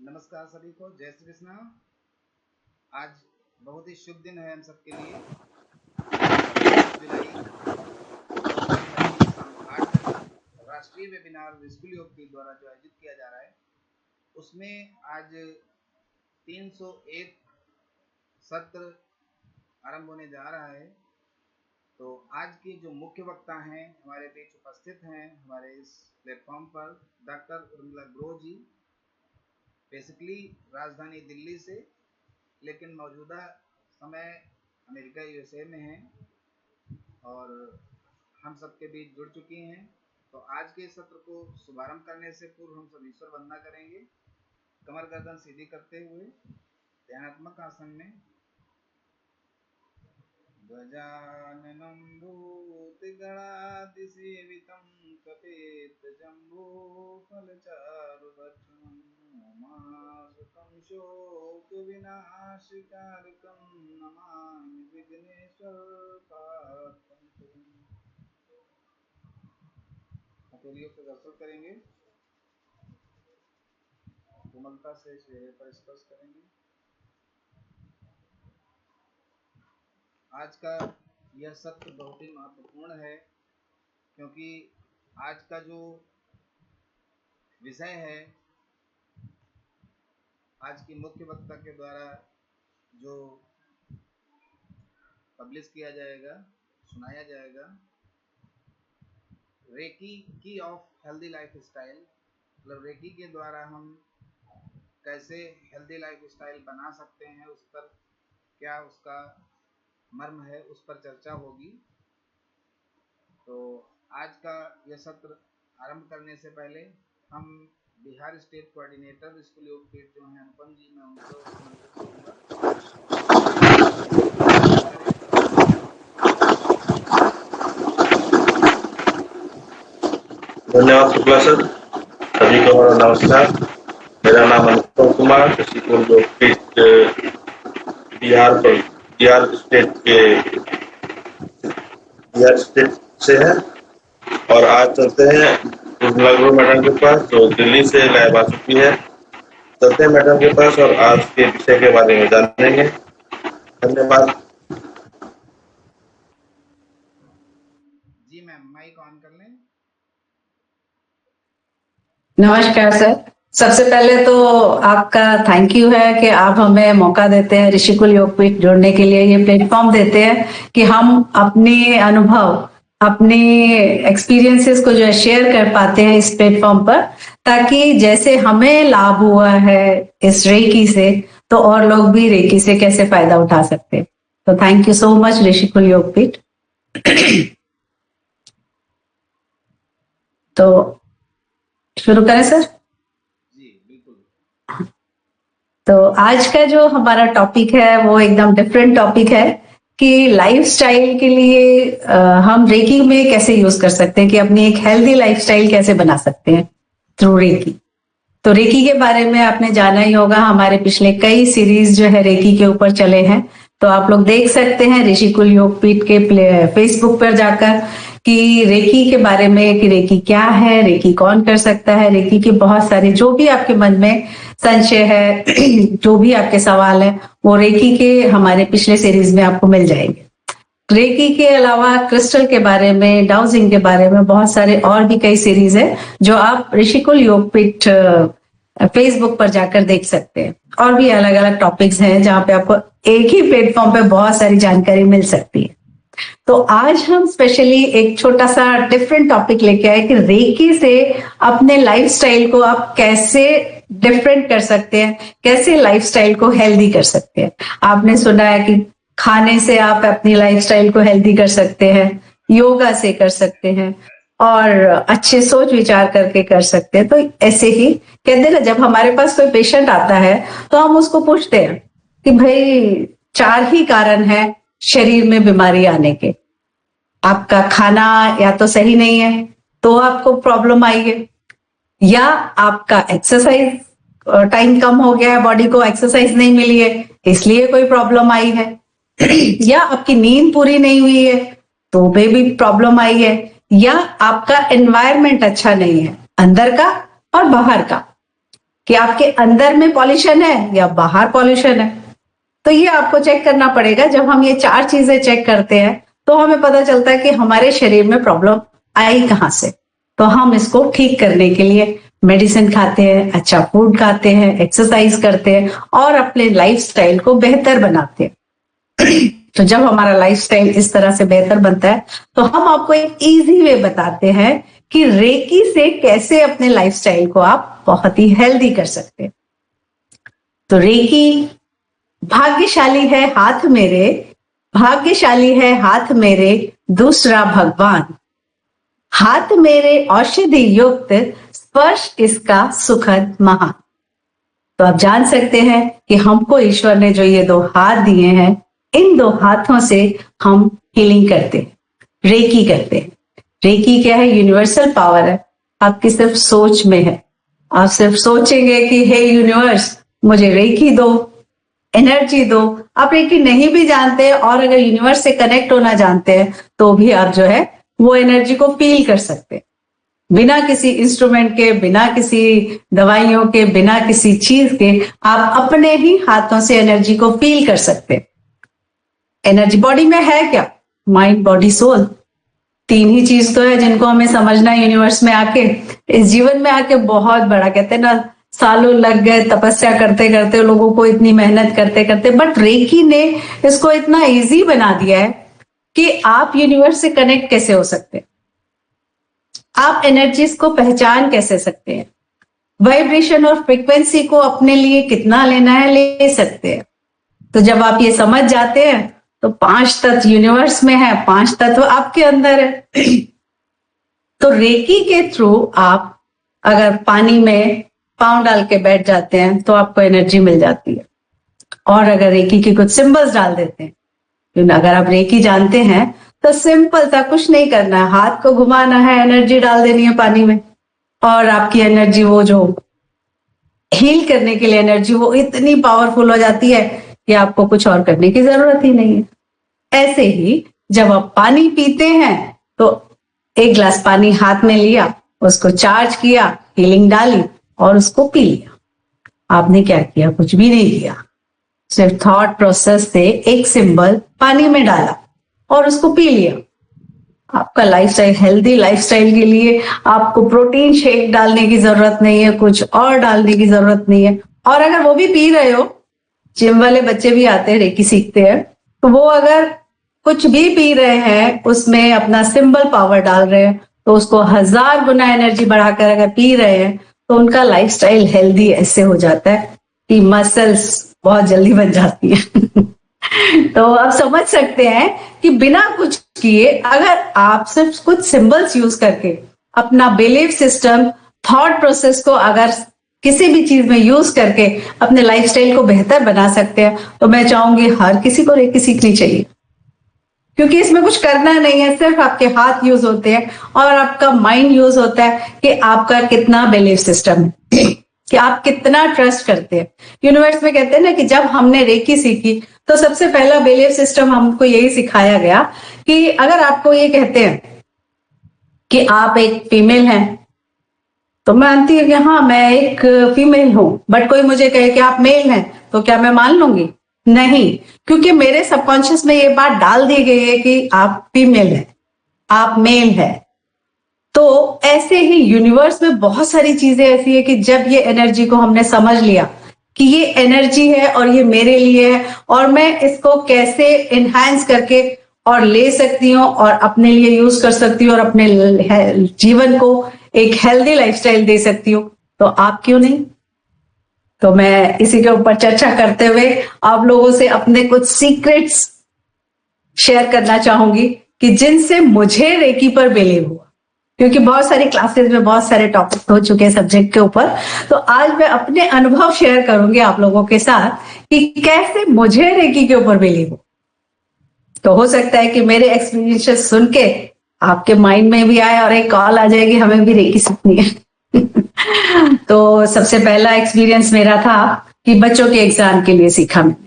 नमस्कार सभी को, जय श्री कृष्णा। आज बहुत ही शुभ दिन है हम सबके लिए। 26 जुलाई 2025 शाम 8 बजे राष्ट्रीय वेबिनार स्कूल योग पीठ द्वारा जो आयोजित किया जा रहा है, उसमें आज 301 सत्र आरंभ होने जा रहा है। तो आज की जो मुख्य वक्ता हैं हमारे बीच उपस्थित हैं हमारे इस प्लेटफॉर्म पर, डॉक्टर उर्मिला ग्रोह जी, बेसिकली राजधानी दिल्ली से, लेकिन मौजूदा समय अमेरिका यूएसए में हैं और हम सबके बीच जुड़ चुकी हैं। तो आज के सत्र को शुभारंभ करने से पूर्व हम सब ईश्वर वंदना करेंगे, कमर गर्दन सीधी करते हुए ध्यानात्मक आसन में। गजाननं भूतगणाधिसेवितं कपित्थजम्बूफलचारुभक्षणं उमासुतं शोकविनाशकारकं नमामि विघ्नेश्वरपार्वतीं। हथेलियों से दर्शन करेंगे, कोमलता से चेहरे पर स्पर्श करेंगे। आज का यह सत्र बहुत ही महत्वपूर्ण है, क्योंकि आज का जो विषय है, आज की मुख्य वक्ता के द्वारा जो पब्लिश किया जाएगा, सुनाया जाएगा, रेकी की ऑफ हेल्दी लाइफ स्टाइल, मतलब रेकी के द्वारा हम कैसे हेल्दी लाइफ स्टाइल बना सकते हैं, उस पर क्या उसका मर्म है, उस पर चर्चा होगी। तो आज का यह सत्र आरंभ करने से पहले हम बिहार स्टेट कोऑर्डिनेटर स्कूल योग पीठ जो हैं अनुपम जी, मैं उनको आमंत्रित करूंगा। धन्यवाद शुक्ला सर। सभी को नमस्कार। मेरा नाम अनुपम कुमार, ऋषिकुल योग पीठ बिहार स्टेट से है। और आज चलते हैं उर्मिला ग्रोह मैडम के पास, जो दिल्ली से लाइव आ चुकी है। चलते हैं मैडम के पास और आज के विषय के बारे में जानेंगे। धन्यवाद। जी मैम, माइक ऑन कर लें। नमस्कार सर। सबसे पहले तो आपका थैंक यू है कि आप हमें मौका देते हैं, ऋषिकुल योगपीठ जोड़ने के लिए ये प्लेटफॉर्म देते हैं कि हम अपने अनुभव, अपने एक्सपीरियंसेस को जो है शेयर कर पाते हैं इस प्लेटफॉर्म पर, ताकि जैसे हमें लाभ हुआ है इस रेकी से, तो और लोग भी रेकी से कैसे फायदा उठा सकते हैं। तो thank you so much Rishikul Yogpeeth. तो शुरू करें सर? जी बिल्कुल। तो आज का जो हमारा टॉपिक है वो एकदम डिफरेंट टॉपिक है कि लाइफस्टाइल के लिए हम रेकी में कैसे यूज कर सकते हैं, कि अपनी एक हेल्दी लाइफस्टाइल कैसे बना सकते हैं थ्रू रेकी। तो रेकी के बारे में आपने जाना ही होगा, हमारे पिछले कई सीरीज जो है रेकी के ऊपर चले हैं। तो आप लोग देख सकते हैं ऋषिकुल योगपीठ के फेसबुक पर जाकर कि रेकी के बारे में, कि रेकी क्या है, रेकी कौन कर सकता है, रेकी के बहुत सारे जो भी आपके मन में संशय है, जो भी आपके सवाल है, वो रेकी के हमारे पिछले सीरीज में आपको मिल जाएंगे। रेकी के अलावा क्रिस्टल के बारे में, डाउजिंग के बारे में बहुत सारे और भी कई सीरीज है जो आप ऋषिकुल योगपीठ फेसबुक पर जाकर देख सकते हैं। और भी अलग अलग टॉपिक्स हैं जहां पे आपको एक ही प्लेटफॉर्म पे बहुत सारी जानकारी मिल सकती है। तो आज हम स्पेशली एक छोटा सा डिफरेंट टॉपिक लेके आए कि रेकी से अपने लाइफस्टाइल को आप कैसे डिफरेंट कर सकते हैं, कैसे लाइफस्टाइल को हेल्दी कर सकते हैं। आपने सुना है कि खाने से आप अपनी लाइफस्टाइल को हेल्दी कर सकते हैं, योगा से कर सकते हैं, और अच्छे सोच विचार करके कर सकते हैं। तो ऐसे ही कहते ना, जब हमारे पास कोई पेशेंट आता है तो हम उसको पूछते हैं कि भाई 4 ही कारण है शरीर में बीमारी आने के। आपका खाना या तो सही नहीं है तो आपको प्रॉब्लम आई है, या आपका एक्सरसाइज टाइम कम हो गया है, बॉडी को एक्सरसाइज नहीं मिली है इसलिए कोई प्रॉब्लम आई है, या आपकी नींद पूरी नहीं हुई है तो भी प्रॉब्लम आई है, या आपका एनवायरनमेंट अच्छा नहीं है, अंदर का और बाहर का, कि आपके अंदर में पॉल्यूशन है या बाहर पॉल्यूशन है। तो ये आपको चेक करना पड़ेगा। जब हम ये 4 चीजें चेक करते हैं तो हमें पता चलता है कि हमारे शरीर में प्रॉब्लम आई कहाँ से। तो हम इसको ठीक करने के लिए मेडिसिन खाते हैं, अच्छा फूड खाते हैं, एक्सरसाइज करते हैं और अपने लाइफस्टाइल को बेहतर बनाते हैं। तो जब हमारा लाइफस्टाइल इस तरह से बेहतर बनता है तो हम आपको एक इजी वे बताते हैं कि रेकी से कैसे अपने लाइफस्टाइल को आप बहुत ही हेल्दी कर सकते हैं। तो रेकी भाग्यशाली है हाथ मेरे, भाग्यशाली है हाथ मेरे दूसरा भगवान, हाथ मेरे औषधि युक्त स्पर्श इसका सुखद महान। तो आप जान सकते हैं कि हमको ईश्वर ने जो ये 2 हाथ दिए हैं, इन 2 हाथों से हम हीलिंग करते हैं, रेकी करते हैं। रेकी क्या है? यूनिवर्सल पावर है, आपकी सिर्फ सोच में है। आप सिर्फ सोचेंगे कि हे यूनिवर्स मुझे रेकी दो, एनर्जी दो। आप रेकी नहीं भी जानते और अगर यूनिवर्स से कनेक्ट होना जानते हैं तो भी आप जो है वो एनर्जी को फील कर सकते हैं, बिना किसी इंस्ट्रूमेंट के, बिना किसी दवाइयों के, बिना किसी चीज के आप अपने ही हाथों से एनर्जी को फील कर सकते हैं। एनर्जी बॉडी में है क्या? माइंड, बॉडी, सोल, 3 ही चीज तो है जिनको हमें समझना है। यूनिवर्स में आके, इस जीवन में आके बहुत बड़ा, कहते हैं ना सालों लग गए तपस्या करते करते, लोगों को इतनी मेहनत करते करते, बट रेकी ने इसको इतना इजी बना दिया है कि आप यूनिवर्स से कनेक्ट कैसे हो सकते हैं, आप एनर्जीज को पहचान कैसे सकते हैं, वाइब्रेशन और फ्रीक्वेंसी को अपने लिए कितना लेना है ले सकते हैं। तो जब आप ये समझ जाते हैं तो 5 तत्व यूनिवर्स में है, 5 तत्व आपके अंदर है। तो रेकी के थ्रू आप अगर पानी में पांव डाल के बैठ जाते हैं तो आपको एनर्जी मिल जाती है। और अगर रेकी के कुछ सिंबल्स डाल देते हैं, अगर आप रेकी जानते हैं तो सिंपल सा कुछ नहीं करना है, हाथ को घुमाना है, एनर्जी डाल देनी है पानी में और आपकी एनर्जी, वो जो हील करने के लिए एनर्जी, वो इतनी पावरफुल हो जाती है कि आपको कुछ और करने की जरूरत ही नहीं है। ऐसे ही जब आप पानी पीते हैं तो 1 गिलास पानी हाथ में लिया, उसको चार्ज किया, हीलिंग डाली और उसको पी लिया। आपने क्या किया? कुछ भी नहीं किया, सिर्फ थॉट प्रोसेस से एक सिंबल पानी में डाला और उसको पी लिया। आपका लाइफस्टाइल, हेल्दी लाइफस्टाइल के लिए आपको प्रोटीन शेक डालने की जरूरत नहीं है, कुछ और डालने की जरूरत नहीं है। और अगर वो भी पी रहे हो, जिम वाले बच्चे भी आते हैं, रेकी सीखते हैं, तो वो अगर कुछ भी पी रहे हैं उसमें अपना सिंबल पावर डाल रहे हैं तो उसको 1000 गुना एनर्जी बढ़ाकर अगर पी रहे हैं तो उनका लाइफस्टाइल हेल्दी ऐसे हो जाता है कि मसल्स बहुत जल्दी बन जाती है। तो आप समझ सकते हैं कि बिना कुछ किए अगर आप सिर्फ कुछ सिंबल्स यूज करके अपना बिलीफ सिस्टम, थॉट प्रोसेस को अगर किसी भी चीज में यूज करके अपने लाइफस्टाइल को बेहतर बना सकते हैं, तो मैं चाहूंगी हर किसी को रेकी सीखनी चाहिए। क्योंकि इसमें कुछ करना नहीं है, सिर्फ आपके हाथ यूज होते हैं और आपका माइंड यूज होता है कि आपका कितना बिलीफ सिस्टम है, कि आप कितना ट्रस्ट करते हैं। यूनिवर्स में कहते हैं ना कि जब हमने रेकी सीखी तो सबसे पहला बिलीफ सिस्टम हमको यही सिखाया गया कि अगर आपको ये कहते हैं कि आप एक फीमेल हैं, तो मैं मानती हूँ कि हाँ मैं एक फीमेल हूं, बट कोई मुझे कहे कि आप मेल हैं तो क्या मैं मान लूंगी? नहीं, क्योंकि मेरे सबकॉन्शियस में ये बात डाल दी गई है कि आप फीमेल हैं, आप मेल हैं। तो ऐसे ही यूनिवर्स में बहुत सारी चीजें ऐसी है कि जब ये एनर्जी को हमने समझ लिया कि ये एनर्जी है और ये मेरे लिए है और मैं इसको कैसे एनहांस करके और ले सकती हूँ और अपने लिए यूज कर सकती हूँ और अपने जीवन को एक हेल्दी लाइफस्टाइल दे सकती हूँ, तो आप क्यों नहीं? तो मैं इसी के ऊपर चर्चा करते हुए आप लोगों से अपने कुछ सीक्रेट्स शेयर करना चाहूंगी कि जिनसे मुझे रेकी पर बिलीव हुआ। क्योंकि बहुत सारी क्लासेस में बहुत सारे टॉपिक हो चुके हैं सब्जेक्ट के ऊपर, तो आज मैं अपने अनुभव शेयर करूंगी आप लोगों के साथ कि कैसे मुझे रेकी के ऊपर बिलीव हो। तो हो सकता है कि मेरे एक्सपीरियंसेस सुन के आपके माइंड में भी आए और एक कॉल आ जाएगी हमें भी रेकी सीखनी है। तो सबसे पहला एक्सपीरियंस मेरा था कि बच्चों के एग्जाम के लिए सीखा मैंने,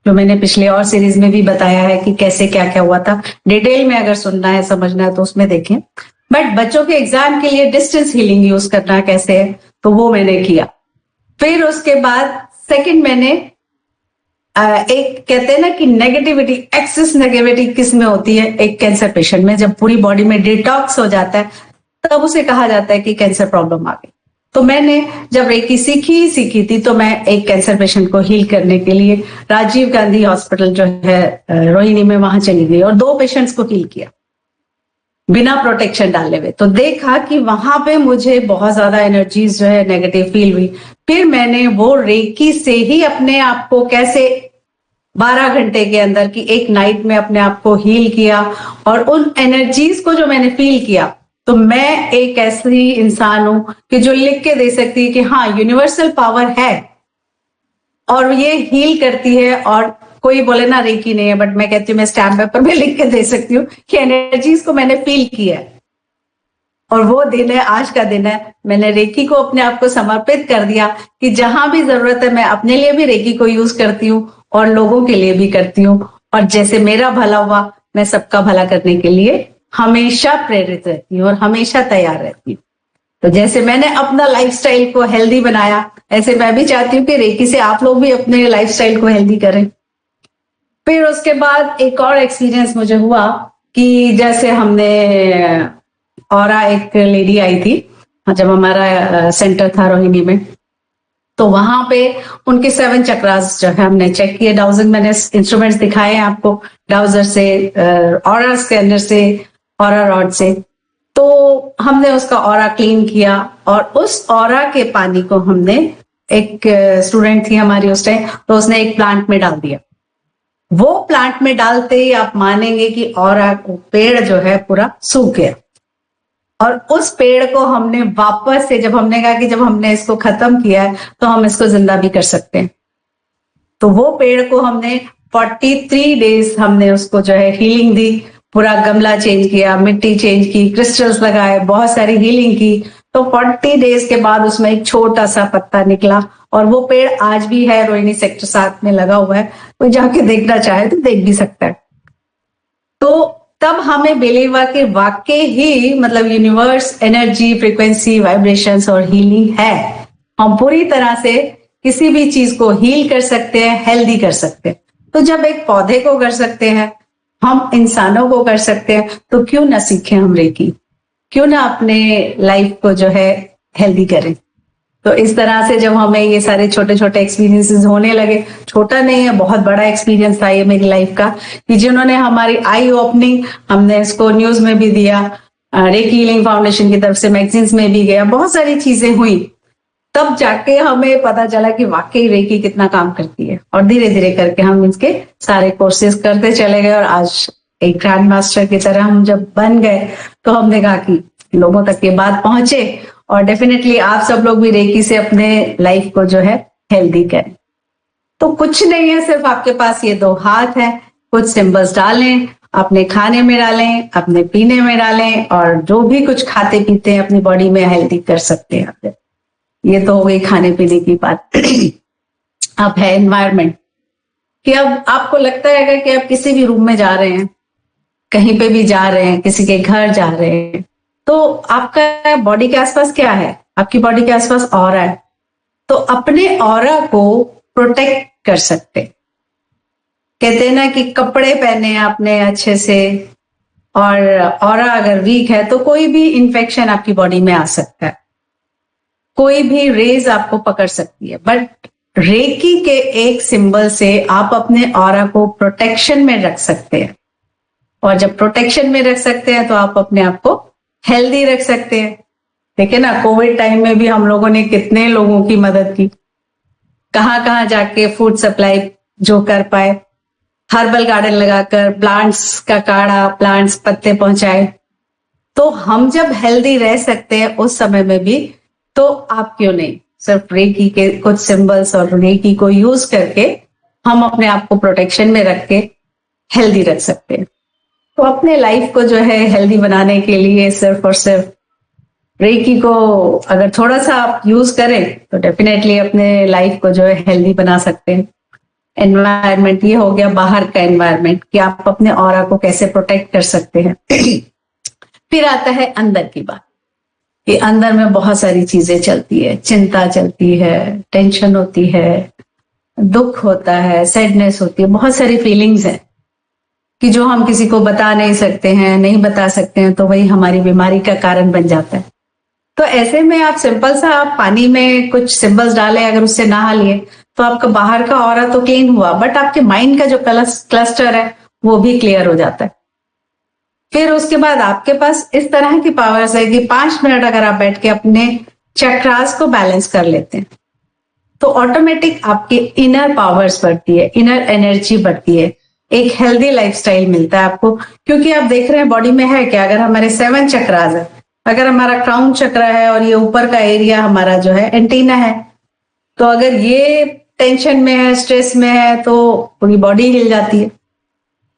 जो मैंने पिछले और सीरीज में भी बताया है कि कैसे क्या क्या हुआ था। डिटेल में अगर सुनना है, समझना है तो उसमें देखें। बट बच्चों के एग्जाम के लिए डिस्टेंस हीलिंग यूज करना कैसे है, तो वो मैंने किया। फिर उसके बाद सेकंड मैंने एक कहते हैं ना कि नेगेटिविटी, एक्सेस नेगेटिविटी किस में होती है, एक कैंसर पेशेंट में जब पूरी बॉडी में डिटॉक्स हो जाता है तब उसे कहा जाता है कि कैंसर प्रॉब्लम आ गई। तो मैंने जब रेकी सीखी थी तो मैं एक कैंसर पेशेंट को हील करने के लिए राजीव गांधी हॉस्पिटल जो है रोहिणी में वहां चली गई और 2 पेशेंट्स को हील किया बिना प्रोटेक्शन डाले हुए। तो देखा कि वहां पे मुझे बहुत ज्यादा एनर्जीज जो है नेगेटिव फील हुई। फिर मैंने वो रेकी से ही अपने आप को कैसे 12 घंटे के अंदर की एक नाइट में अपने आप को हील किया, और उन एनर्जीज को जो मैंने फील किया, तो मैं एक ऐसी इंसान हूं कि जो लिख के दे सकती है कि हाँ यूनिवर्सल पावर है और ये हील करती है। और कोई बोले ना रेकी नहीं है, बट मैं कहती हूँ मैं स्टैम्प पेपर में लिख के दे सकती हूँ कि एनर्जीज को मैंने फील किया है। और वो दिन है, आज का दिन है, मैंने रेकी को अपने आप को समर्पित कर दिया कि जहां भी जरूरत है मैं अपने लिए भी रेकी को यूज करती हूँ और लोगों के लिए भी करती हूँ। और जैसे मेरा भला हुआ, मैं सबका भला करने के लिए हमेशा प्रेरित रहती हूँ और हमेशा तैयार रहती हूँ। तो जैसे मैंने अपना लाइफस्टाइल को हेल्दी बनाया, ऐसे मैं भी चाहती हूँ कि रेकी से आप लोग भी अपने लाइफस्टाइल को हेल्दी करें। फिर उसके बाद एक और एक्सपीरियंस मुझे हुआ कि जैसे हमने औरा एक लेडी आई थी जब हमारा सेंटर था रोहिणी में, तो वहां पे उनके 7 चक्रास जो है हमने चेक किए। डाउजिंग मैंने इंस्ट्रूमेंट्स दिखाए हैं आपको, डाउजर से, ऑरा स्कैनर से, ऑरा रॉड से। तो हमने उसका ऑरा क्लीन किया और उस ऑरा के पानी को हमने, एक स्टूडेंट थी हमारी उस टाइम, तो उसने एक प्लांट में डाल दिया। वो प्लांट में डालते ही आप मानेंगे कि ऑरा पेड़ जो है पूरा सूख गया। और उस पेड़ को हमने वापस से, जब हमने कहा कि जब हमने इसको खत्म किया है तो हम इसको जिंदा भी कर सकते हैं, तो वो पेड़ को हमने 43 डेज हमने उसको जो है हीलिंग दी। पूरा गमला चेंज किया, मिट्टी चेंज की, क्रिस्टल्स लगाए, बहुत सारी हीलिंग की। तो 40 डेज के बाद उसमें एक छोटा सा पत्ता निकला और वो पेड़ आज भी है, रोहिणी सेक्टर 7 में लगा हुआ है। कोई जाके देखना चाहे तो देख भी सकता है। तो तब हमें बिलीव हुआ कि वाकई ही मतलब यूनिवर्स, एनर्जी, फ्रीक्वेंसी, वाइब्रेशंस और हीलिंग है। हम पूरी तरह से किसी भी चीज को हील कर सकते हैं, हेल्दी कर सकते हैं। तो जब एक पौधे को कर सकते हैं, हम इंसानों को कर सकते हैं, तो क्यों ना सीखें हम रेकी, क्यों ना अपने लाइफ को जो है हेल्दी करें। तो इस तरह से जब हमें ये सारे छोटे छोटे एक्सपीरियंसेस होने लगे, छोटा नहीं है, बहुत बड़ा एक्सपीरियंस था ये मेरी लाइफ का, कि जिन्होंने हमारी आई ओपनिंग, हमने इसको न्यूज में भी दिया, रेकी हीलिंग फाउंडेशन की तरफ से मैगजीन्स में भी गया, बहुत सारी चीजें हुई। तब जाके हमें पता चला कि वाकई रेकी कितना काम करती है। और धीरे धीरे करके हम इसके सारे कोर्सेज करते चले गए और आज एक ग्रैंड मास्टर की तरह हम जब बन गए तो हमने कहा कि लोगों तक ये बात पहुंचे और डेफिनेटली आप सब लोग भी रेकी से अपने लाइफ को जो है हेल्दी करें। तो कुछ नहीं है, सिर्फ आपके पास ये 2 हाथ है, कुछ सिंबल्स डालें, अपने खाने में डालें, अपने पीने में डालें, और जो भी कुछ खाते पीते हैं अपनी बॉडी में हेल्दी कर सकते हैं आप। ये तो हो गई खाने पीने की बात। अब है एनवायरनमेंट, कि अब आपको लगता है कि आप किसी भी रूम में जा रहे हैं, कहीं पे भी जा रहे हैं, किसी के घर जा रहे हैं, तो आपका बॉडी के आसपास क्या है, आपकी बॉडी के आसपास ऑरा है। तो अपने ऑरा को प्रोटेक्ट कर सकते, कहते हैं ना कि कपड़े पहने आपने अच्छे से, और ऑरा अगर वीक है तो कोई भी इंफेक्शन आपकी बॉडी में आ सकता है, कोई भी रेज आपको पकड़ सकती है। बट रेकी के एक सिंबल से आप अपने ऑरा को प्रोटेक्शन में रख सकते हैं, और जब प्रोटेक्शन में रख सकते हैं तो आप अपने आप को हेल्दी रख सकते हैं। देखिए ना, कोविड टाइम में भी हम लोगों ने कितने लोगों की मदद की, कहां कहां जाके फूड सप्लाई जो कर पाए, हर्बल गार्डन लगाकर प्लांट्स का काढ़ा, प्लांट्स पत्ते पहुंचाए। तो हम जब हेल्दी रह सकते हैं उस समय में भी, तो आप क्यों नहीं सिर्फ रेकी के कुछ सिंबल्स और रेकी को यूज करके हम अपने आप को प्रोटेक्शन में रख के हेल्दी रख सकते हैं। तो अपने लाइफ को जो है हेल्दी बनाने के लिए सिर्फ और सिर्फ रेकी को अगर थोड़ा सा आप यूज करें तो डेफिनेटली अपने लाइफ को जो है हेल्दी बना सकते हैं। एनवायरनमेंट ये हो गया बाहर का एनवायरनमेंट, कि आप अपने ऑरा को कैसे प्रोटेक्ट कर सकते हैं। फिर आता है अंदर की बात, कि अंदर में बहुत सारी चीजें चलती है, चिंता चलती है, टेंशन होती है, दुख होता है, सैडनेस होती है, बहुत सारी फीलिंग्स हैं कि जो हम किसी को बता नहीं सकते हैं, नहीं बता सकते हैं, तो वही हमारी बीमारी का कारण बन जाता है। तो ऐसे में आप सिंपल सा आप पानी में कुछ सिंबल्स डालें, अगर उससे नहा लिए तो आपका बाहर का ऑरा तो क्लीन हुआ, बट आपके माइंड का जो क्लस्टर है वो भी क्लियर हो जाता है। फिर उसके बाद आपके पास इस तरह की पावर्स है कि 5 मिनट अगर आप बैठ के अपने चक्रास को बैलेंस कर लेते हैं तो ऑटोमेटिक आपकी इनर पावर्स बढ़ती है, इनर एनर्जी बढ़ती है, एक हेल्दी लाइफस्टाइल मिलता है आपको। क्योंकि आप देख रहे हैं बॉडी में है क्या, अगर हमारे 7 चक्रास है, अगर हमारा क्राउन चक्र है और ये ऊपर का एरिया हमारा जो है एंटीना है, तो अगर ये टेंशन में है, स्ट्रेस में है, तो पूरी बॉडी हिल जाती है।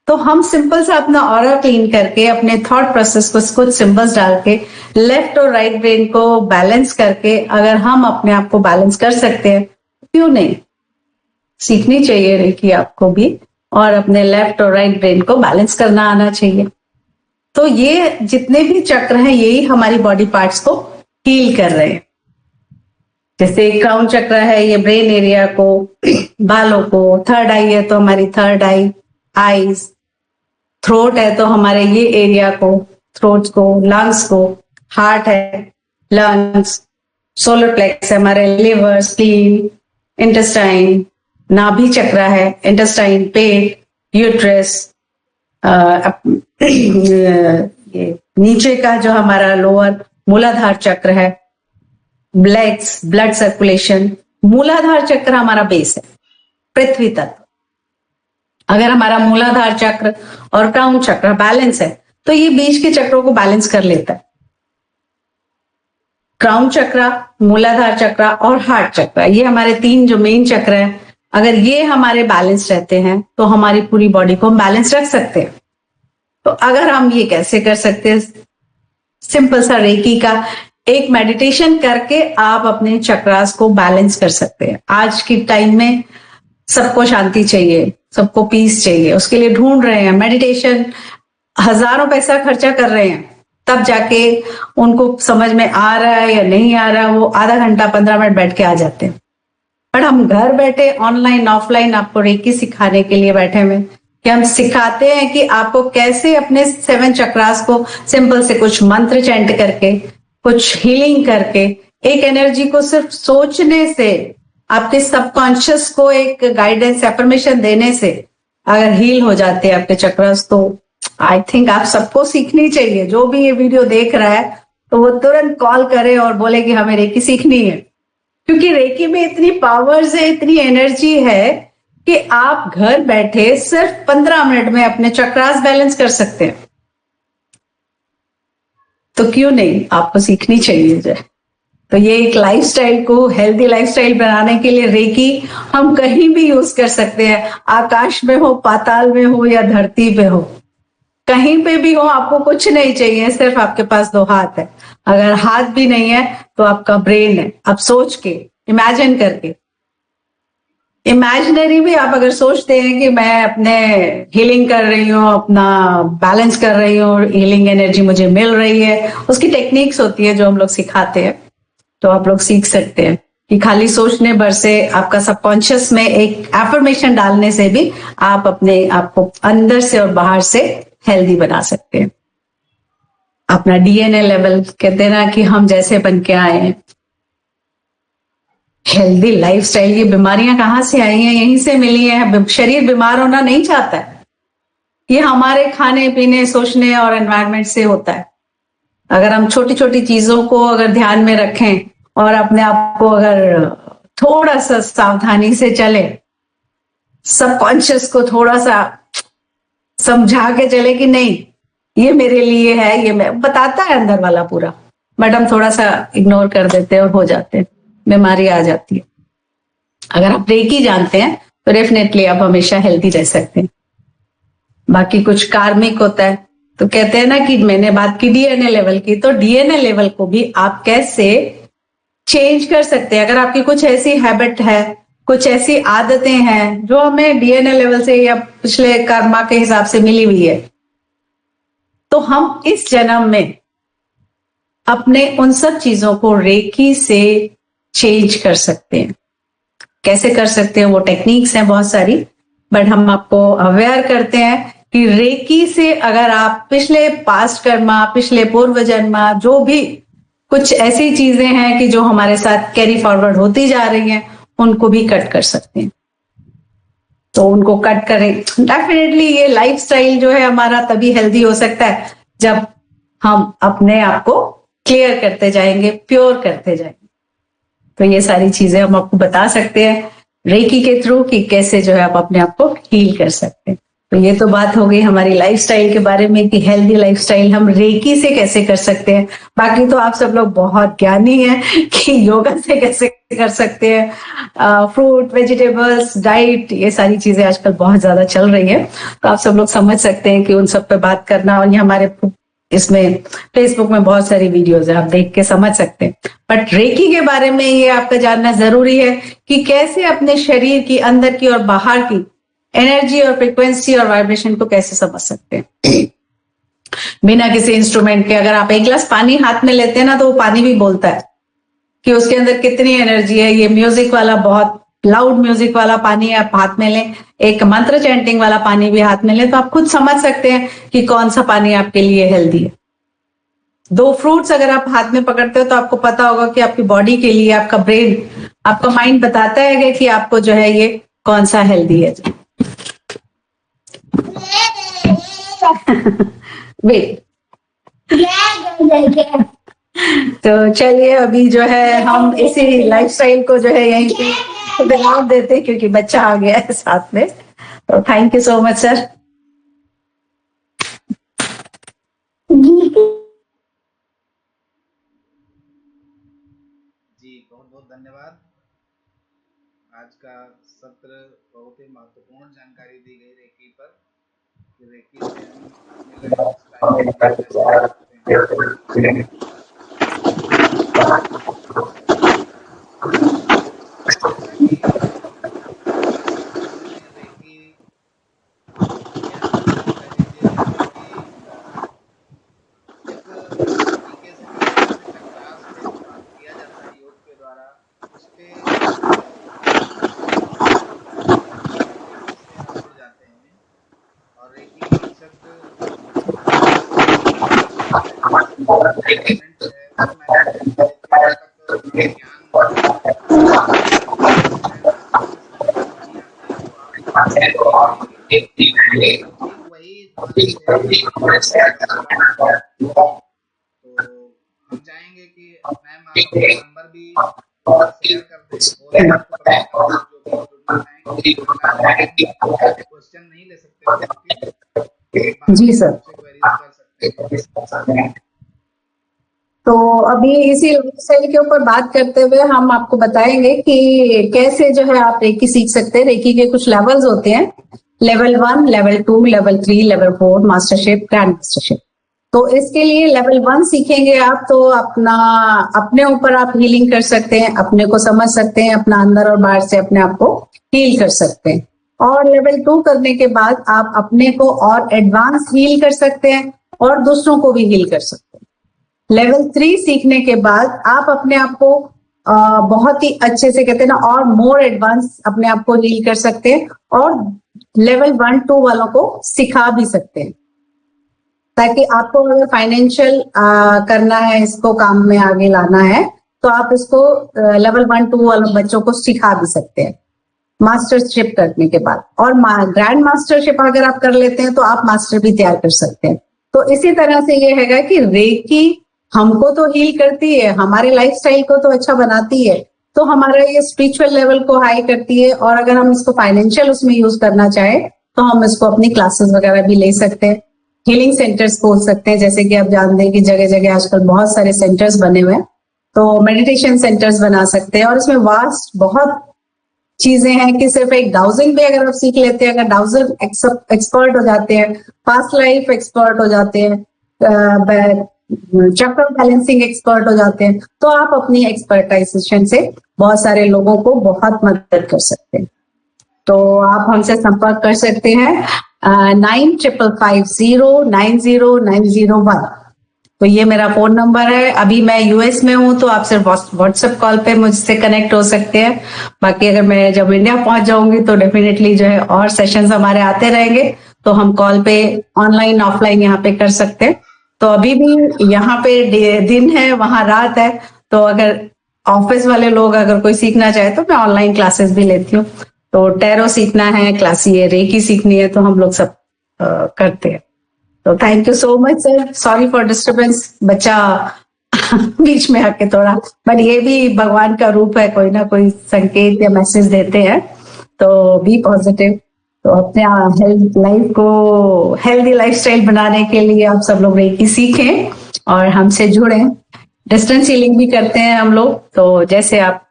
तो हम सिंपल सा अपना ऑरा क्लीन करके अपने थॉट प्रोसेस को कुछ सिंबल्स डाल के लेफ्ट और राइट ब्रेन को बैलेंस करके अगर हम अपने आप को बैलेंस कर सकते हैं, क्यों नहीं, सीखनी चाहिए रेकी आपको भी, और अपने लेफ्ट और राइट ब्रेन को बैलेंस करना आना चाहिए। तो ये जितने भी चक्र हैं यही हमारी बॉडी पार्ट्स को हील कर रहे हैं। जैसे क्राउन चक्र है, ये ब्रेन एरिया को, बालों को, थर्ड आई है तो हमारी थर्ड आई, आईज, थ्रोट है तो हमारे ये एरिया को, थ्रोट को, लंग्स को, हार्ट है, लंग्स, सोलर प्लेक्स है हमारे लिवर, स्प्लीन, इंटेस्टाइन, नाभि चक्र है, इंटेस्टाइन, पेट, यूट्रस, ये नीचे का जो हमारा लोअर मूलाधार चक्र है, ब्लैक्स, ब्लड सर्कुलेशन। मूलाधार चक्र हमारा बेस है, पृथ्वी तत्व। अगर हमारा मूलाधार चक्र और क्राउन चक्र बैलेंस है तो ये बीच के चक्रों को बैलेंस कर लेता है। क्राउन चक्र, मूलाधार चक्र और हार्ट चक्र, ये हमारे 3 जो मेन चक्र हैं, अगर ये हमारे बैलेंस रहते हैं तो हमारी पूरी बॉडी को हम बैलेंस रख सकते हैं। तो अगर हम ये कैसे कर सकते हैं, सिंपल सा रेकी का एक मेडिटेशन करके आप अपने चक्रास को बैलेंस कर सकते हैं। आज की टाइम में सबको शांति चाहिए, सबको पीस चाहिए, उसके लिए ढूंढ रहे हैं मेडिटेशन, हजारों पैसा खर्चा कर रहे हैं, तब जाके उनको समझ में आ रहा है या नहीं आ रहा, वो आधा घंटा 15 मिनट बैठ के आ जाते हैं। पर हम घर बैठे ऑनलाइन ऑफलाइन आपको रेकी सिखाने के लिए बैठे हुए कि हम सिखाते हैं कि आपको कैसे अपने 7 चक्रास को सिंपल से कुछ मंत्र चैंट करके, कुछ हीलिंग करके, एक एनर्जी को सिर्फ सोचने से, आपके सबकॉन्शियस को एक गाइडेंस, एफर्मेशन देने से अगर हील हो जाते हैं आपके चक्रास, तो आई थिंक आप सबको सीखनी चाहिए। जो भी ये वीडियो देख रहा है तो वो तुरंत कॉल करे और बोले कि हमें रेकी सीखनी है, क्योंकि रेकी में इतनी पावर्स है, इतनी एनर्जी है कि आप घर बैठे सिर्फ 15 मिनट में अपने चक्रास बैलेंस कर सकते हैं। तो क्यों नहीं, आपको सीखनी चाहिए। तो ये एक लाइफस्टाइल को हेल्दी लाइफस्टाइल बनाने के लिए रेकी हम कहीं भी यूज कर सकते हैं, आकाश में हो, पाताल में हो या धरती पे हो, कहीं पे भी हो, आपको कुछ नहीं चाहिए, सिर्फ आपके पास 2 हाथ है। अगर हाथ भी नहीं है तो आपका ब्रेन है। आप सोच के, इमेजिन करके, इमेजिनरी भी आप अगर सोचते हैं कि मैं अपने हीलिंग कर रही हूँ, अपना बैलेंस कर रही हूँ, हीलिंग एनर्जी मुझे मिल रही है, उसकी टेक्निक्स होती है जो हम लोग सिखाते हैं, तो आप लोग सीख सकते हैं कि खाली सोचने भर से, आपका सबकॉन्शियस में एक एफर्मेशन डालने से भी आप अपने आप को अंदर से और बाहर से हेल्दी बना सकते हैं। अपना डीएनए लेवल, कहते हैं ना कि हम जैसे बन के आए हैं, हेल्दी लाइफस्टाइल। ये बीमारियां कहाँ से आई हैं, यहीं से मिली है। शरीर बीमार होना नहीं चाहता है, ये हमारे खाने पीने, सोचने और एनवायरनमेंट से होता है। अगर हम छोटी छोटी चीजों को अगर ध्यान में रखें और अपने आप को अगर थोड़ा सा सावधानी से चले, सबकॉन्शियस को थोड़ा सा समझा के चले कि नहीं ये मेरे लिए है, ये मैं बताता है अंदर वाला पूरा, बट हम थोड़ा सा इग्नोर कर देते हैं और हो जाते हैं, बीमारी आ जाती है। अगर आप रेकी जानते हैं तो डेफिनेटली आप हमेशा हेल्दी रह सकते हैं। बाकी कुछ कार्मिक होता है, तो कहते हैं ना कि मैंने बात की डीएनए लेवल की, तो डीएनए लेवल को भी आप कैसे चेंज कर सकते हैं। अगर आपकी कुछ ऐसी हैबिट है, कुछ ऐसी आदतें हैं जो हमें डीएनए लेवल से या पिछले कर्मा के हिसाब से मिली हुई है, तो हम इस जन्म में अपने उन सब चीजों को रेकी से चेंज कर सकते हैं। कैसे कर सकते हैं, वो टेक्निक्स हैं बहुत सारी, बट हम आपको अवेयर करते हैं कि रेकी से अगर आप पिछले पास्ट कर्मा, पिछले पूर्व जन्मा, जो भी कुछ ऐसी चीजें हैं कि जो हमारे साथ कैरी फॉरवर्ड होती जा रही हैं, उनको भी कट कर सकते हैं। तो उनको कट करें, डेफिनेटली ये लाइफस्टाइल जो है हमारा तभी हेल्दी हो सकता है जब हम अपने आप को क्लियर करते जाएंगे, प्योर करते जाएंगे। तो ये सारी चीजें हम आपको बता सकते हैं रेकी के थ्रू कि कैसे जो है आप अपने आप को हील कर सकते हैं। तो ये तो बात हो गई हमारी लाइफस्टाइल के बारे में कि हेल्दी लाइफस्टाइल हम रेकी से कैसे कर सकते हैं। बाकी तो आप सब लोग बहुत ज्ञानी हैं कि योगा से कैसे कर सकते हैं, फ्रूट, वेजिटेबल्स, डाइट, ये सारी चीजें आजकल बहुत ज्यादा चल रही है। तो आप सब लोग समझ सकते हैं कि उन सब पे बात करना, और ये हमारे इसमें फेसबुक में बहुत सारी वीडियोस है, आप देख के समझ सकते हैं। बट रेकी के बारे में ये आपका जानना जरूरी है कि कैसे अपने शरीर की अंदर की और बाहर की एनर्जी और फ्रीक्वेंसी और वाइब्रेशन को कैसे समझ सकते हैं बिना किसी इंस्ट्रूमेंट के। अगर आप एक गिलास पानी हाथ में लेते हैं ना, तो वो पानी भी बोलता है कि उसके अंदर कितनी एनर्जी है। ये म्यूजिक वाला, बहुत लाउड म्यूजिक वाला पानी आप हाथ में लें, एक मंत्र चैंटिंग वाला पानी भी हाथ में लें, तो आप खुद समझ सकते हैं कि कौन सा पानी आपके लिए हेल्दी है। 2 फ्रूट्स अगर आप हाथ में पकड़ते हो तो आपको पता होगा कि आपकी बॉडी के लिए, आपका ब्रेन, आपका माइंड बताता है कि आपको जो है ये कौन सा हेल्दी है। वेट तो चलिए, अभी जो है हम इसी लाइफस्टाइल को जो है यहीं पे विराम देते हैं क्योंकि बच्चा आ गया है साथ में। तो thank you so much sir. जी बहुत बहुत धन्यवाद। आज का सत्र बहुत ही महत्वपूर्ण जानकारी दी गई रेकी पर, कि रेकी से हम अपने लाइफस्टाइल को कैसे कर सकते हैं। हम चाहेंगे कि मैम आप अपना नंबर भी शेयर कर दें, क्वेश्चन नहीं ले सकते जी सर, कर सकते हैं। तो अभी इसी लाइफस्टाइल के ऊपर बात करते हुए हम आपको बताएंगे कि कैसे जो है आप रेकी सीख सकते हैं। रेकी के कुछ लेवल्स होते हैं, level 1, level 2, level 3, level 4, mastership, grand mastership. तो इसके लिए लेवल 1 सीखेंगे आप, तो अपने ऊपर आप हीलिंग कर सकते हैं, अपने को समझ सकते हैं, अपना अंदर और बाहर से अपने आप को हील कर सकते हैं। और लेवल 2 करने के बाद आप अपने को और एडवांस हील कर सकते हैं और दूसरों को भी हील कर सकते हैं। लेवल 3 सीखने के बाद आप अपने आप को बहुत ही अच्छे से, कहते हैं ना, और मोर एडवांस अपने आप को हील कर सकते हैं, और लेवल 1, 2 वालों को सिखा भी सकते हैं, ताकि आपको अगर फाइनेंशियल करना है, इसको काम में आगे लाना है, तो आप इसको लेवल 1, 2 वालों बच्चों को सिखा भी सकते हैं मास्टरशिप करने के बाद। और ग्रैंड मास्टरशिप अगर आप कर लेते हैं तो आप मास्टर भी तैयार कर सकते हैं। तो इसी तरह से ये हैगा कि रेकी हमको तो हील करती है, हमारे लाइफस्टाइल को तो अच्छा बनाती है, तो हमारा ये स्पिरिचुअल लेवल को हाई करती है। और अगर हम इसको फाइनेंशियल उसमें यूज करना चाहें तो हम इसको अपनी क्लासेस वगैरह भी ले सकते हैं, हीलिंग सेंटर्स खोल सकते हैं। जैसे कि आप जानते हैं कि जगह जगह आजकल बहुत सारे सेंटर्स बने हुए हैं, तो मेडिटेशन सेंटर्स बना सकते हैं। और इसमें वास्ट बहुत चीजें हैं कि सिर्फ एक डाउजिंग भी अगर आप सीख लेते हैं, अगर डाउजिंग एक्सपर्ट हो जाते हैं, पास्ट लाइफ एक्सपर्ट हो जाते हैं, चक्र बैलेंसिंग एक्सपर्ट हो जाते हैं, तो आप अपनी एक्सपर्टाइजेशन से बहुत सारे लोगों को बहुत मदद कर सकते हैं। तो आप हमसे संपर्क कर सकते हैं 9550909001 तो ये मेरा फोन नंबर है। अभी मैं यूएस में हूँ तो आप सिर्फ व्हाट्सएप कॉल पे मुझसे कनेक्ट हो सकते हैं। बाकी अगर मैं जब इंडिया पहुंच जाऊंगी तो डेफिनेटली जो है और सेशंस हमारे आते रहेंगे, तो हम कॉल पे ऑनलाइन ऑफलाइन यहाँ पे कर सकते हैं। तो अभी भी यहाँ पे दिन है, वहां रात है, तो अगर ऑफिस वाले लोग अगर कोई सीखना चाहे तो मैं ऑनलाइन क्लासेस भी लेती हूँ। तो टैरो सीखना है, क्लासी है, रेकी सीखनी है, तो हम लोग सब करते हैं। तो thank you so much sir, sorry for disturbance, बच्चा बीच में आके थोड़ा, बट ये भी भगवान का रूप है, कोई ना कोई संकेत या मैसेज देते हैं। तो बी पॉजिटिव। तो अपने लाइफ को हेल्दी लाइफस्टाइल बनाने के लिए आप सब लोग रेकी सीखें और हमसे जुड़ें। डिस्टेंस हीलिंग भी करते हैं हम लोग, तो जैसे आप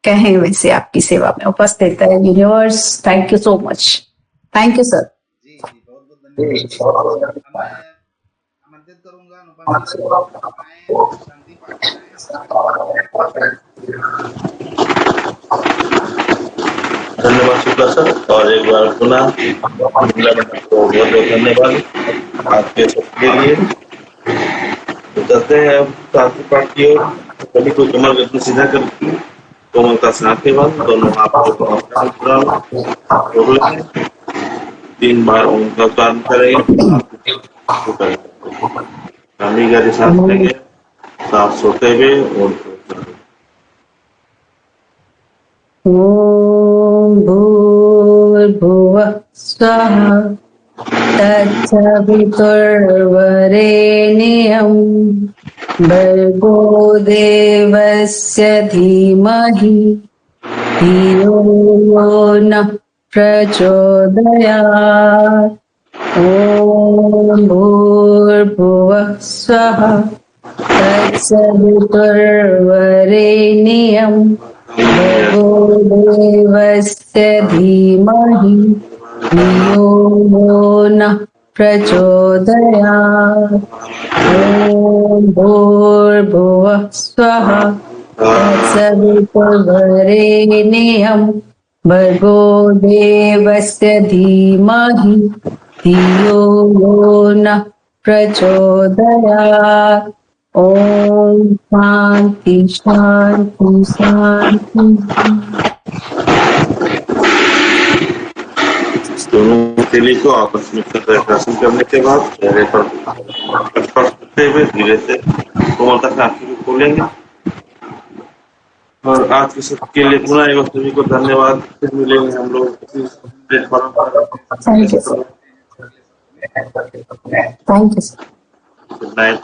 कहें वैसे आपकी सेवा में उपस्थित है। Universe, thank you so much. Thank you sir. जी जी, बहुत बहुत धन्यवाद। अब मैं आमंत्रित करूंगा अनुपम जी को, आए शांति पाठ कराएं। धन्यवाद शुक्ला सर, और एक बार पुनः महिला मंडल को बहुत बहुत धन्यवाद आपके सबके लिए। तो चलते हैं अब शांति पाठ की ओर। सभी को कमर गति सीधा करके कोमलता से आंखें बंद, दोनों हाथों को रोक लेंगे। 3 बार ओम का उच्चारण करेंगे। लंबी गहरी सांस लेंगे, सांस सोते हुए और ओम भूर्भुवः स्वः तत्सवितुर्वरेण्यं भर्गो देवस्य धीमहि धियो यो नः प्रचोदयात्। ॐ भूर्भुवः स्वः तत्सवितुर्वरेण्यं भर्गो देवस्य धीमहि धियो यो नः प्रचोदयात्। ॐ भूर्भुवः स्वः तत्सवितुर्वरेण्यं भर्गो देवस्य धीमहि धियो यो नः प्रचोदयात्। ओम शांति शांति शांति। दोनों हथेली को आपस में संरेखन करने के बाद चेहरे पर स्पर्श करते हुए धीरे से कोमलता से आंखें को खोलेंगे। और आज के सत्र के लिए पुनः एक बार सभी को धन्यवाद। फिर मिलेंगे हम लोग प्लेटफॉर्म पर। Thank you sir. Thank you sir. Good night.